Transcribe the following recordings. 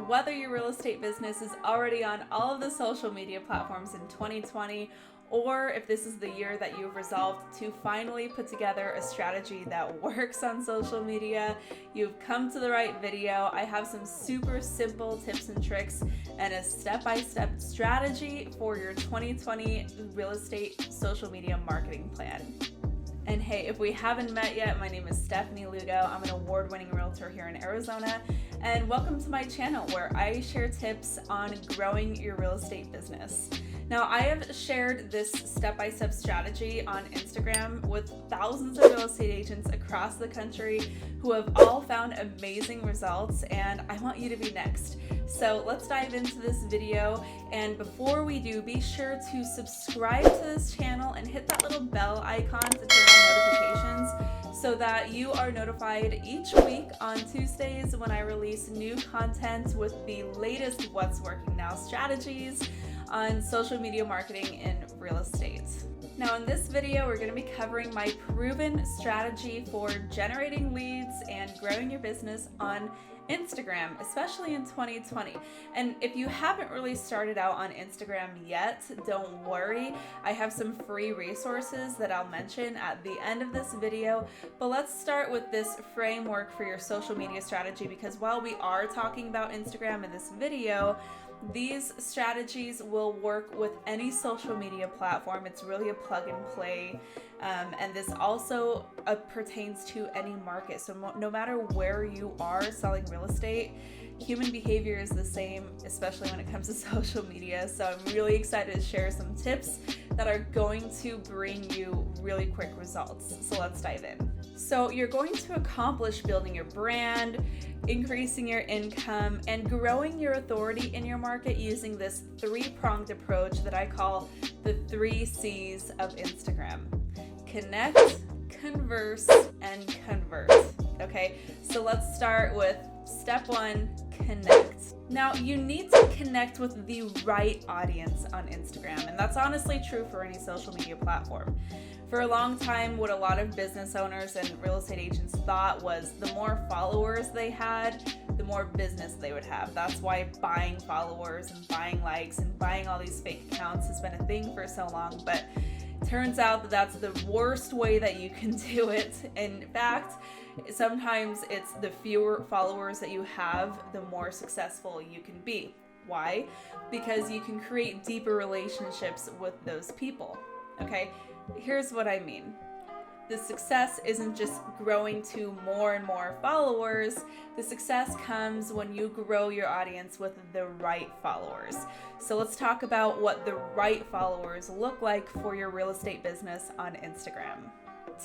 Whether your real estate business is already on all of the social media platforms in 2020, or if this is the year that you've resolved to finally put together a strategy that works on social media, you've come to the right video. I have some super simple tips and tricks and a step-by-step strategy for your 2020 real estate social media marketing plan. And hey, if we haven't met yet, my name is Stefanie Lugo. I'm an award-winning realtor here in Arizona, and welcome to my channel where I share tips on growing your real estate business. Now, I have shared this step-by-step strategy on Instagram with thousands of real estate agents across the country who have all found amazing results, and I want you to be next. So let's dive into this video, and before we do, be sure to subscribe to this channel and hit that little bell icon to turn on notifications so that you are notified each week on Tuesdays when I release new content with the latest What's Working Now strategies on social media marketing in real estate. Now in this video, we're going to be covering my proven strategy for generating leads and growing your business on Instagram, especially in 2020. And if you haven't really started out on Instagram yet, don't worry. I have some free resources that I'll mention at the end of this video. But let's start with this framework for your social media strategy, because while we are talking about Instagram in this video, these strategies will work with any social media platform. It's really a plug and play. And this also pertains to any market. So no matter where you are selling real estate, human behavior is the same, especially when it comes to social media. So I'm really excited to share some tips that are going to bring you really quick results. So let's dive in. So you're going to accomplish building your brand, increasing your income, and growing your authority in your market using this three-pronged approach that I call the 3 C's of Instagram: connect, converse, and convert. Okay, so let's start with step 1, connect. Now, you need to connect with the right audience on Instagram, and that's honestly true for any social media platform. For a long time, what a lot of business owners and real estate agents thought was the more followers they had, the more business they would have. That's why buying followers and buying likes and buying all these fake accounts has been a thing for so long, but it turns out that that's the worst way that you can do it. In fact, sometimes it's the fewer followers that you have, the more successful you can be. Why? Because you can create deeper relationships with those people. Okay, here's what I mean. The success isn't just growing to more and more followers. The success comes when you grow your audience with the right followers. So let's talk about what the right followers look like for your real estate business on Instagram.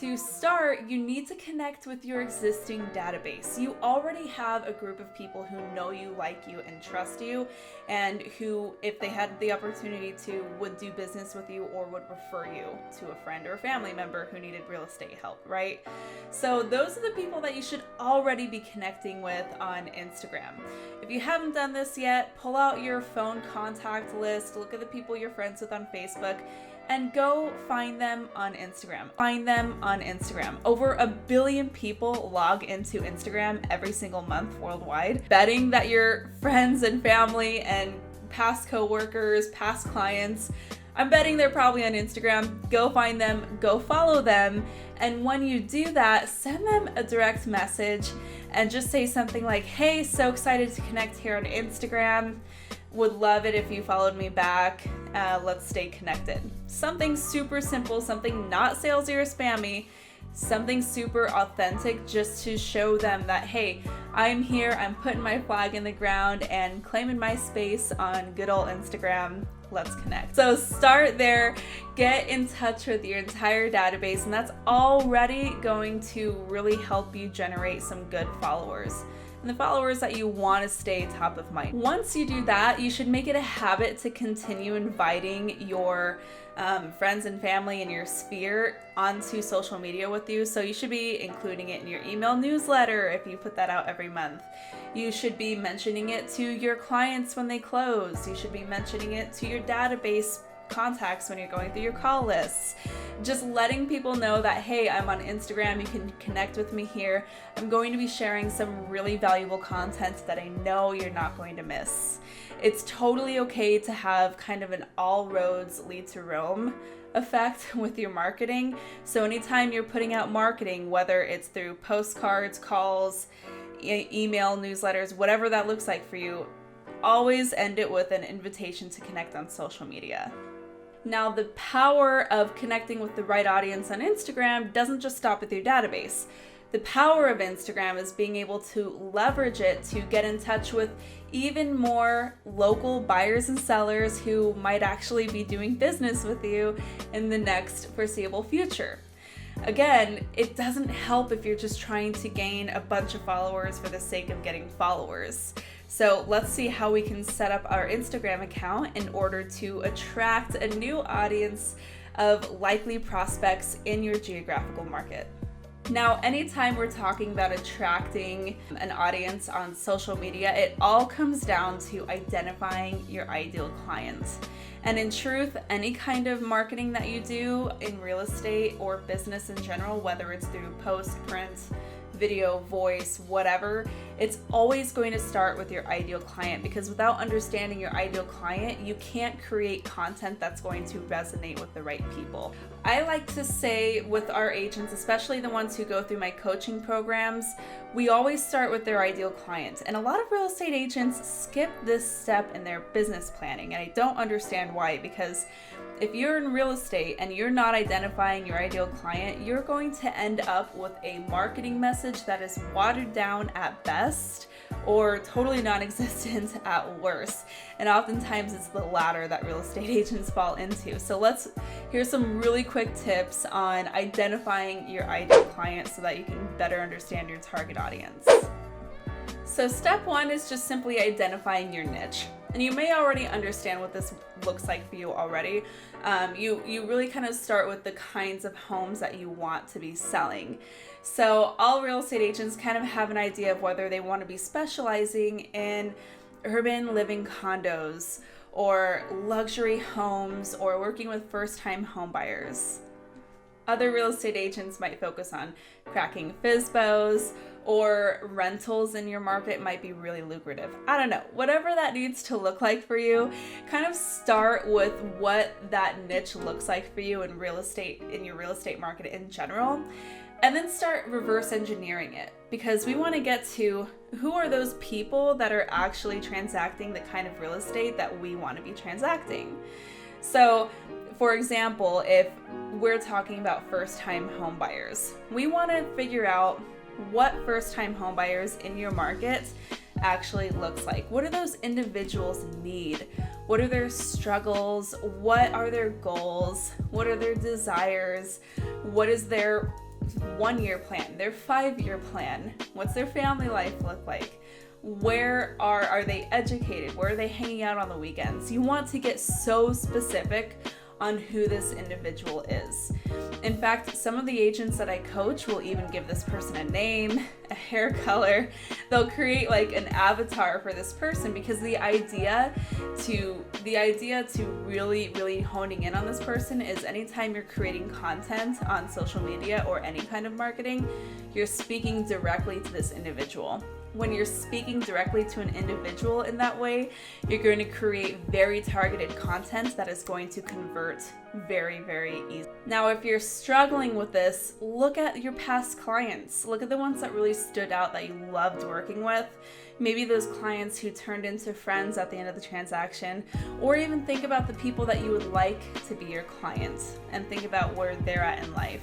To start, you need to connect with your existing database. You already have a group of people who know you, like you, and trust you, and who, if they had the opportunity to, would do business with you or would refer you to a friend or a family member who needed real estate help, right? So those are the people that you should already be connecting with on Instagram. If you haven't done this yet, pull out your phone contact list, look at the people you're friends with on Facebook, and go find them on Instagram. Find them on Instagram. Over 1 billion people log into Instagram every single month worldwide. Betting that your friends and family and past coworkers, past clients, I'm betting they're probably on Instagram. Go find them, go follow them. And when you do that, send them a direct message and just say something like, hey, so excited to connect here on Instagram. Would love it if you followed me back. Let's stay connected. Something super simple, something not salesy or spammy, something super authentic, just to show them that, hey, I'm here, I'm putting my flag in the ground and claiming my space on good old Instagram. Let's connect. So start there, get in touch with your entire database, and that's already going to really help you generate some good followers. And the followers that you want to stay top of mind. Once you do that, you should make it a habit to continue inviting your friends and family in your sphere onto social media with you. So you should be including it in your email newsletter if you put that out every month. You should be mentioning it to your clients when they close. You should be mentioning it to your database contacts when you're going through your call lists. Just letting people know that, hey, I'm on Instagram, you can connect with me here. I'm going to be sharing some really valuable content that I know you're not going to miss. It's totally okay to have kind of an all roads lead to Rome effect with your marketing. So anytime you're putting out marketing, whether it's through postcards, calls, email, newsletters, whatever that looks like for you, always end it with an invitation to connect on social media. Now, the power of connecting with the right audience on Instagram doesn't just stop with your database. The power of Instagram is being able to leverage it to get in touch with even more local buyers and sellers who might actually be doing business with you in the next foreseeable future. Again, it doesn't help if you're just trying to gain a bunch of followers for the sake of getting followers. So let's see how we can set up our Instagram account in order to attract a new audience of likely prospects in your geographical market. Now, anytime we're talking about attracting an audience on social media, it all comes down to identifying your ideal client. And in truth, any kind of marketing that you do in real estate or business in general, whether it's through post, print, video, voice, whatever, it's always going to start with your ideal client, because without understanding your ideal client, you can't create content that's going to resonate with the right people. I like to say with our agents, especially the ones who go through my coaching programs, we always start with their ideal client. And a lot of real estate agents skip this step in their business planning. And I don't understand why, because if you're in real estate and you're not identifying your ideal client, you're going to end up with a marketing message that is watered down at best or totally non-existent at worst. And oftentimes it's the latter that real estate agents fall into. So here's some really quick tips on identifying your ideal client so that you can better understand your target audience. So step one is just simply identifying your niche. And you may already understand what this looks like for you already. You really kind of start with the kinds of homes that you want to be selling. So all real estate agents kind of have an idea of whether they want to be specializing in urban living condos or luxury homes or working with first-time home buyers. Other real estate agents might focus on cracking FSBOs, or rentals in your market might be really lucrative. I don't know, whatever that needs to look like for you, kind of start with what that niche looks like for you in real estate, in your real estate market in general, and then start reverse engineering it, because we want to get to who are those people that are actually transacting the kind of real estate that we want to be transacting. So, for example, if we're talking about first-time home buyers, we want to figure out what first-time home buyers in your market actually looks like. What do those individuals need? What are their struggles? What are their goals? What are their desires? What is their 1-year plan, their 5-year plan? What's their family life look like? Where are they educated? Where are they hanging out on the weekends? You want to get so specific on who this individual is. In fact, some of the agents that I coach will even give this person a name, a hair color. They'll create like an avatar for this person, because the idea to really honing in on this person is anytime you're creating content on social media or any kind of marketing, you're speaking directly to this individual. When you're speaking directly to an individual in that way, you're going to create very targeted content that is going to convert very, very easily. Now, if you're struggling with this, look at your past clients. Look at the ones that really stood out that you loved working with. Maybe those clients who turned into friends at the end of the transaction, or even think about the people that you would like to be your clients and think about where they're at in life.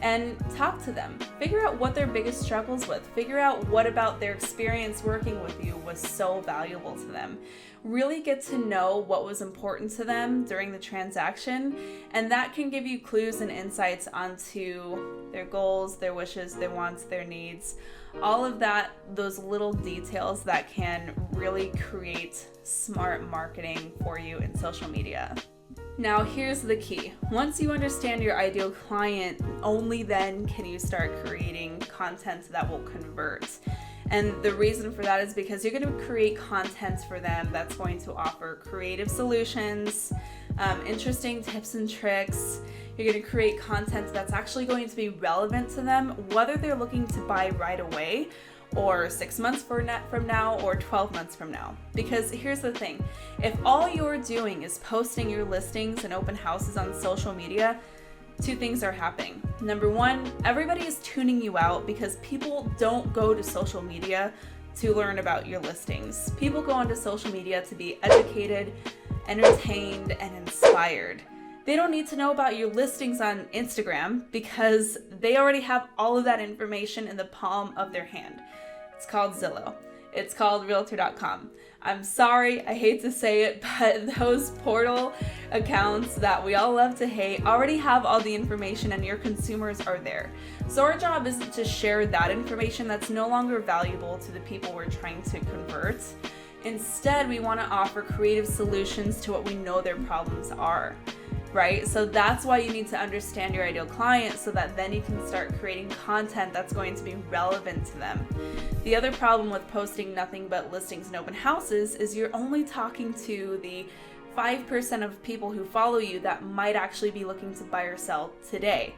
And talk to them. Figure out what their biggest struggles with. Figure out what about their experience working with you was so valuable to them. Really get to know what was important to them during the transaction, and that can give you clues and insights onto their goals, their wishes, their wants, their needs. All of that, those little details that can really create smart marketing for you in social media. Now, here's the key. Once you understand your ideal client, only then can you start creating content that will convert. And the reason for that is because you're going to create content for them that's going to offer creative solutions, interesting tips and tricks. You're going to create content that's actually going to be relevant to them, whether they're looking to buy right away or 6 months from now or 12 months from now. Because here's the thing, if all you're doing is posting your listings and open houses on social media, two things are happening. Number one, everybody is tuning you out because people don't go to social media to learn about your listings. People go onto social media to be educated, entertained, and inspired. They don't need to know about your listings on Instagram because they already have all of that information in the palm of their hand. It's called Zillow. It's called Realtor.com. I'm sorry, I hate to say it, but those portal accounts that we all love to hate already have all the information and your consumers are there. So our job isn't to share that information that's no longer valuable to the people we're trying to convert. Instead, we want to offer creative solutions to what we know their problems are, right? So that's why you need to understand your ideal client so that then you can start creating content that's going to be relevant to them. The other problem with posting nothing but listings and open houses is you're only talking to the 5% of people who follow you that might actually be looking to buy or sell today.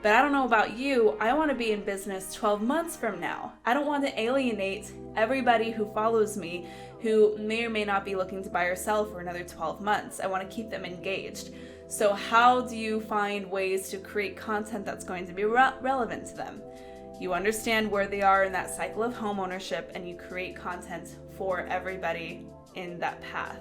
But I don't know about you, I want to be in business 12 months from now. I don't want to alienate everybody who follows me who may or may not be looking to buy or sell for another 12 months. I want to keep them engaged. So how do you find ways to create content that's going to be relevant to them? You understand where they are in that cycle of home ownership and you create content for everybody in that path.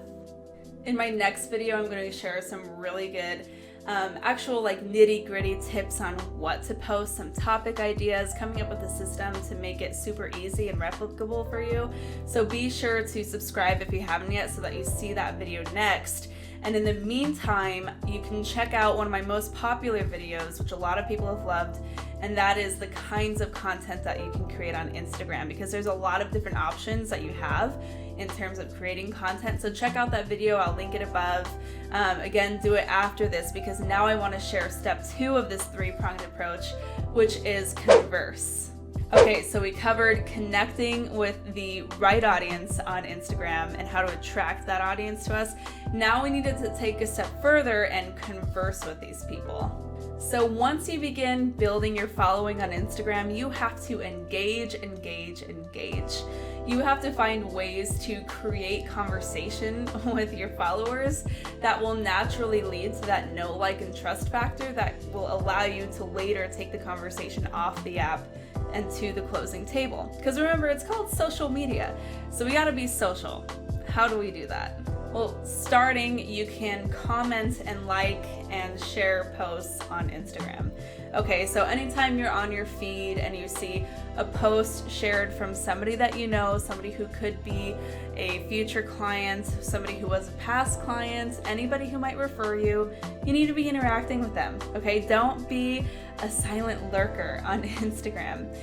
In my next video, I'm going to share some really good actual nitty-gritty tips on what to post, some topic ideas, coming up with a system to make it super easy and replicable for you. So be sure to subscribe if you haven't yet so that you see that video next. And in the meantime, you can check out one of my most popular videos, which a lot of people have loved, and that is the kinds of content that you can create on Instagram, because there's a lot of different options that you have in terms of creating content. So check out that video, I'll link it above. Again, do it after this because now I want to share step 2 of this 3-pronged approach, which is Converse. Okay, so we covered connecting with the right audience on Instagram and how to attract that audience to us. Now we needed to take a step further and converse with these people. So once you begin building your following on Instagram, you have to engage. You have to find ways to create conversation with your followers that will naturally lead to that know, like, and trust factor that will allow you to later take the conversation off the app and to the closing table. Because remember, it's called social media, so we gotta be social. How do we do that? Well, starting, you can comment and like and share posts on Instagram. Okay, so anytime you're on your feed and you see a post shared from somebody that you know, somebody who could be a future client, somebody who was a past client, anybody who might refer you, you need to be interacting with them, okay? Don't be a silent lurker on Instagram.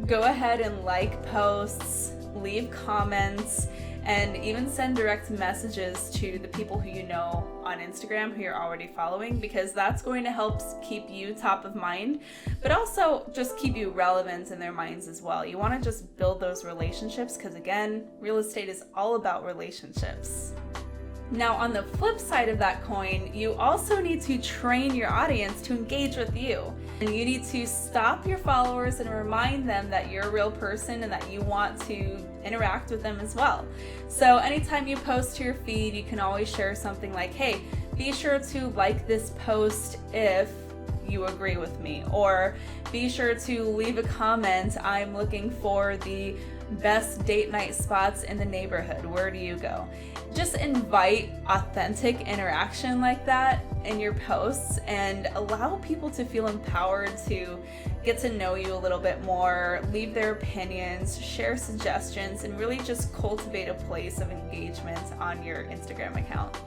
Go ahead and like posts, leave comments, and even send direct messages to the people who you know on Instagram who you're already following, because that's going to help keep you top of mind, but also just keep you relevant in their minds as well. You want to just build those relationships because, again, real estate is all about relationships. Now, on the flip side of that coin, you also need to train your audience to engage with you. And you need to stop your followers and remind them that you're a real person and that you want to interact with them as well. So anytime you post to your feed, you can always share something like, hey, be sure to like this post if you agree with me, or be sure to leave a comment. I'm looking for the best date night spots in the neighborhood. Where do you go? Just invite authentic interaction like that in your posts and allow people to feel empowered to get to know you a little bit more, leave their opinions, share suggestions, and really just cultivate a place of engagement on your Instagram account.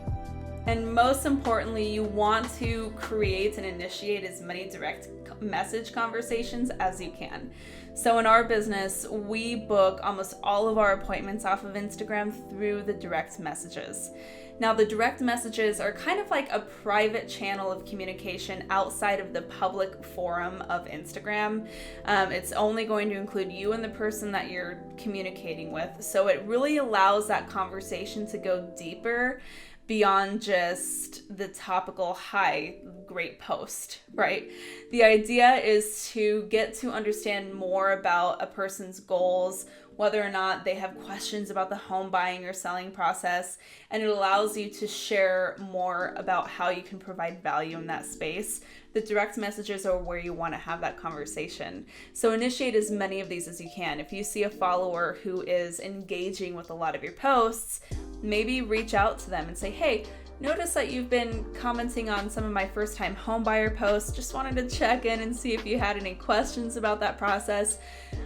And most importantly, you want to create and initiate as many direct message conversations as you can. So in our business, we book almost all of our appointments off of Instagram through the direct messages. Now, the direct messages are kind of like a private channel of communication outside of the public forum of Instagram. It's only going to include you and the person that you're communicating with. So it really allows that conversation to go deeper beyond just the topical, hi, great post, right? The idea is to get to understand more about a person's goals, whether or not they have questions about the home buying or selling process, and it allows you to share more about how you can provide value in that space. The direct messages are where you want to have that conversation. So initiate as many of these as you can. If you see a follower who is engaging with a lot of your posts, maybe reach out to them and say, hey, notice that you've been commenting on some of my first time home buyer posts. Just wanted to check in and see if you had any questions about that process.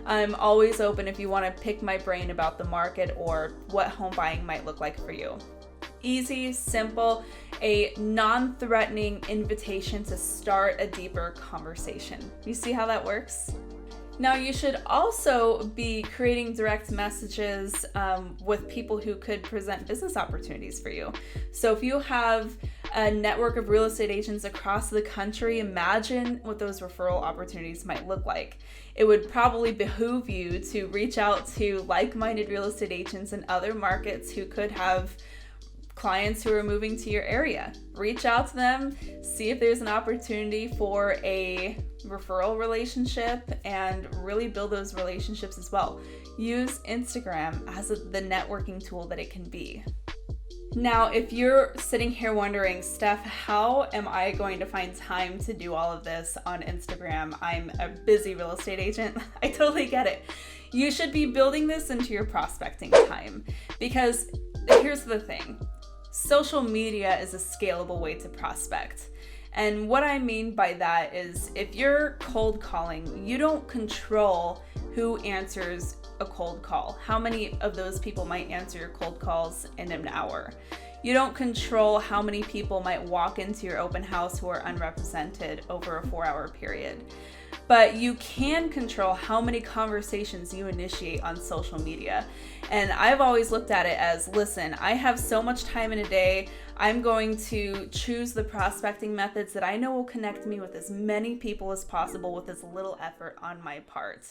I'm always open if you want to pick my brain about the market or what home buying might look like for you. Easy, simple, a non-threatening invitation to start a deeper conversation. You see how that works? Now, you should also be creating direct messages with people who could present business opportunities for you. So if you have a network of real estate agents across the country, imagine what those referral opportunities might look like. It would probably behoove you to reach out to like-minded real estate agents in other markets who could have clients who are moving to your area. Reach out to them, see if there's an opportunity for a referral relationship, and really build those relationships as well. Use Instagram as the networking tool that it can be. Now, if you're sitting here wondering, Steph, how am I going to find time to do all of this on Instagram? I'm a busy real estate agent. I totally get it. You should be building this into your prospecting time, because here's the thing. Social media is a scalable way to prospect. And what I mean by that is if you're cold calling, you don't control who answers a cold call. How many of those people might answer your cold calls in an hour? You don't control how many people might walk into your open house who are unrepresented over a 4-hour period. But you can control how many conversations you initiate on social media. And I've always looked at it as, listen, I have so much time in a day. I'm going to choose the prospecting methods that I know will connect me with as many people as possible with as little effort on my part.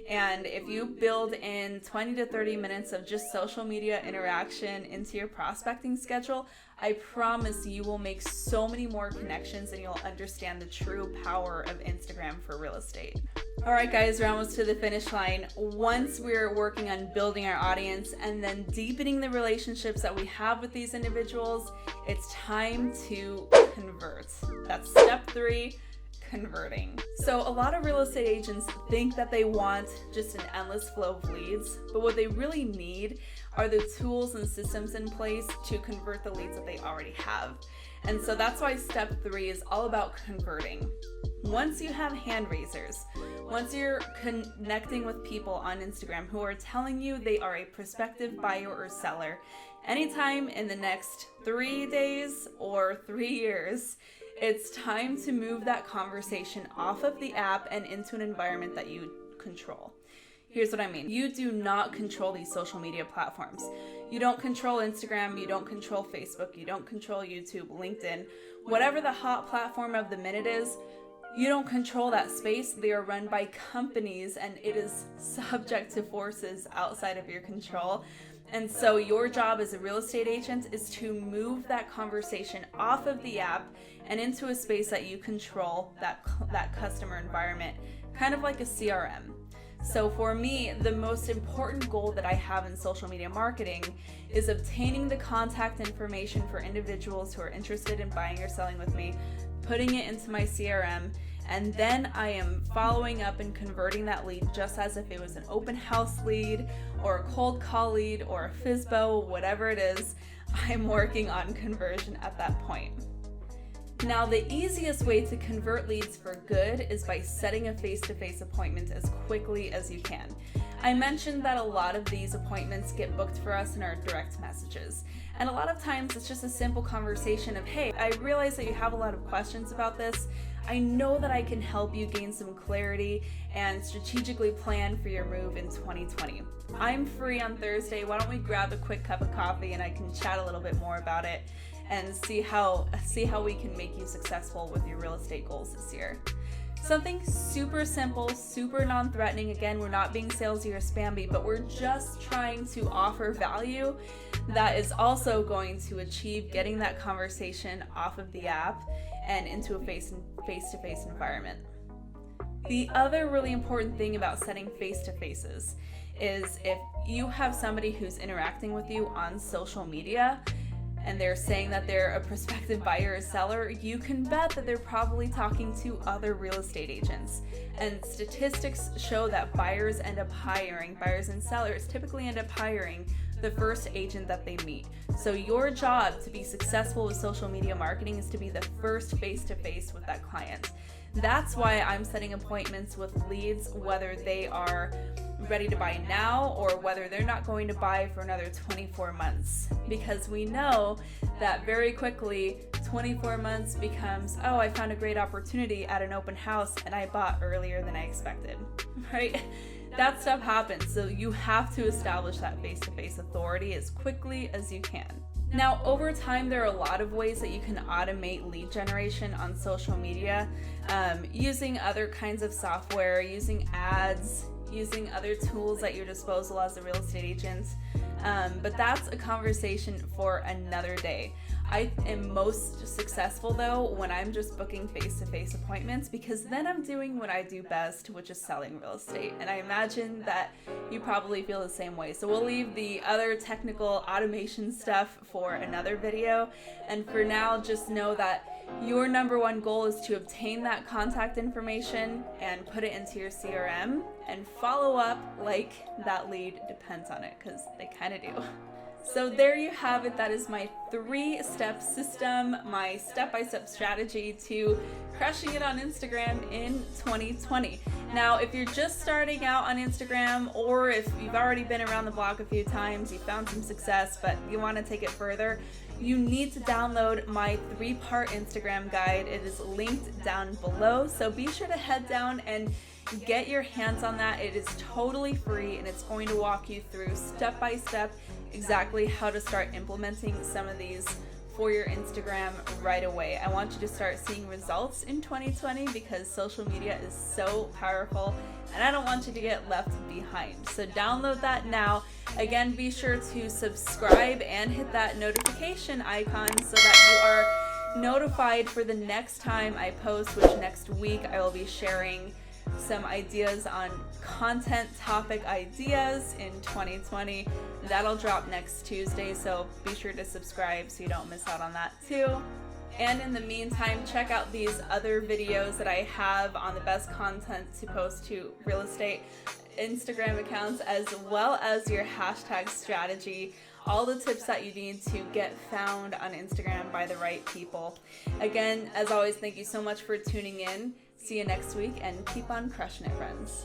And if you build in 20 to 30 minutes of just social media interaction into your prospecting schedule, I promise you will make so many more connections and you'll understand the true power of Instagram for real estate. All right, guys, we're almost to the finish line. Once we're working on building our audience and then deepening the relationships that we have with these individuals, it's time to convert. That's step 3. Converting. So a lot of real estate agents think that they want just an endless flow of leads, but what they really need are the tools and systems in place to convert the leads that they already have. And so that's why step 3 is all about converting. Once you have hand raisers, once you're connecting with people on Instagram who are telling you they are a prospective buyer or seller, anytime in the next 3 days or 3 years, it's time to move that conversation off of the app and into an environment that you control. Here's what I mean. You do not control these social media platforms. You don't control Instagram, you don't control Facebook, you don't control YouTube, LinkedIn, whatever the hot platform of the minute is, you don't control that space. They are run by companies and it is subject to forces outside of your control. And so your job as a real estate agent is to move that conversation off of the app and into a space that you control, that customer environment, kind of like a CRM. So for me, the most important goal that I have in social media marketing is obtaining the contact information for individuals who are interested in buying or selling with me, putting it into my CRM, and then I am following up and converting that lead just as if it was an open house lead or a cold call lead or a FSBO, whatever it is, I'm working on conversion at that point. Now, the easiest way to convert leads for good is by setting a face-to-face appointment as quickly as you can. I mentioned that a lot of these appointments get booked for us in our direct messages. And a lot of times it's just a simple conversation of, hey, I realize that you have a lot of questions about this. I know that I can help you gain some clarity and strategically plan for your move in 2020. I'm free on Thursday. Why don't we grab a quick cup of coffee and I can chat a little bit more about it and see how we can make you successful with your real estate goals this year. Something super simple, super non-threatening. Again, we're not being salesy or spammy, but we're just trying to offer value that is also going to achieve getting that conversation off of the app and into a face-to-face environment. The other really important thing about setting face-to-faces is if you have somebody who's interacting with you on social media and they're saying that they're a prospective buyer or seller, you can bet that they're probably talking to other real estate agents. And statistics show that buyers and sellers typically end up hiring the first agent that they meet. So your job to be successful with social media marketing is to be the first face-to-face with that client. That's why I'm setting appointments with leads, whether they are ready to buy now or whether they're not going to buy for another 24 months. Because we know that very quickly 24 months becomes, oh, I found a great opportunity at an open house and I bought earlier than I expected, right? That stuff happens. So you have to establish that face-to-face authority as quickly as you can. Now, over time, there are a lot of ways that you can automate lead generation on social media, using other kinds of software, using ads, using other tools at your disposal as a real estate agent. But that's a conversation for another day. I am most successful though when I'm just booking face-to-face appointments, because then I'm doing what I do best, which is selling real estate. And I imagine that you probably feel the same way. So we'll leave the other technical automation stuff for another video. And for now, just know that your number one goal is to obtain that contact information and put it into your CRM and follow up like that lead depends on it, because they kind of do. So there you have it. That is my 3-step system, my step-by-step strategy to crushing it on Instagram in 2020. Now, if you're just starting out on Instagram, or if you've already been around the block a few times, you found some success, but you want to take it further, you need to download my 3-part Instagram guide. It is linked down below, so be sure to head down and get your hands on that. It is totally free and it's going to walk you through step by step exactly how to start implementing some of these for your Instagram right away. I want you to start seeing results in 2020 because social media is so powerful and I don't want you to get left behind. So download that now. Again, be sure to subscribe and hit that notification icon so that you are notified for the next time I post, which next week I will be sharing some ideas on content topic ideas in 2020. That'll drop next Tuesday, so be sure to subscribe so you don't miss out on that too. And in the meantime, check out these other videos that I have on the best content to post to real estate Instagram accounts, as well as your hashtag strategy, all the tips that you need to get found on Instagram by the right people. Again, as always, thank you so much for tuning in. See you next week and keep on crushing it, friends.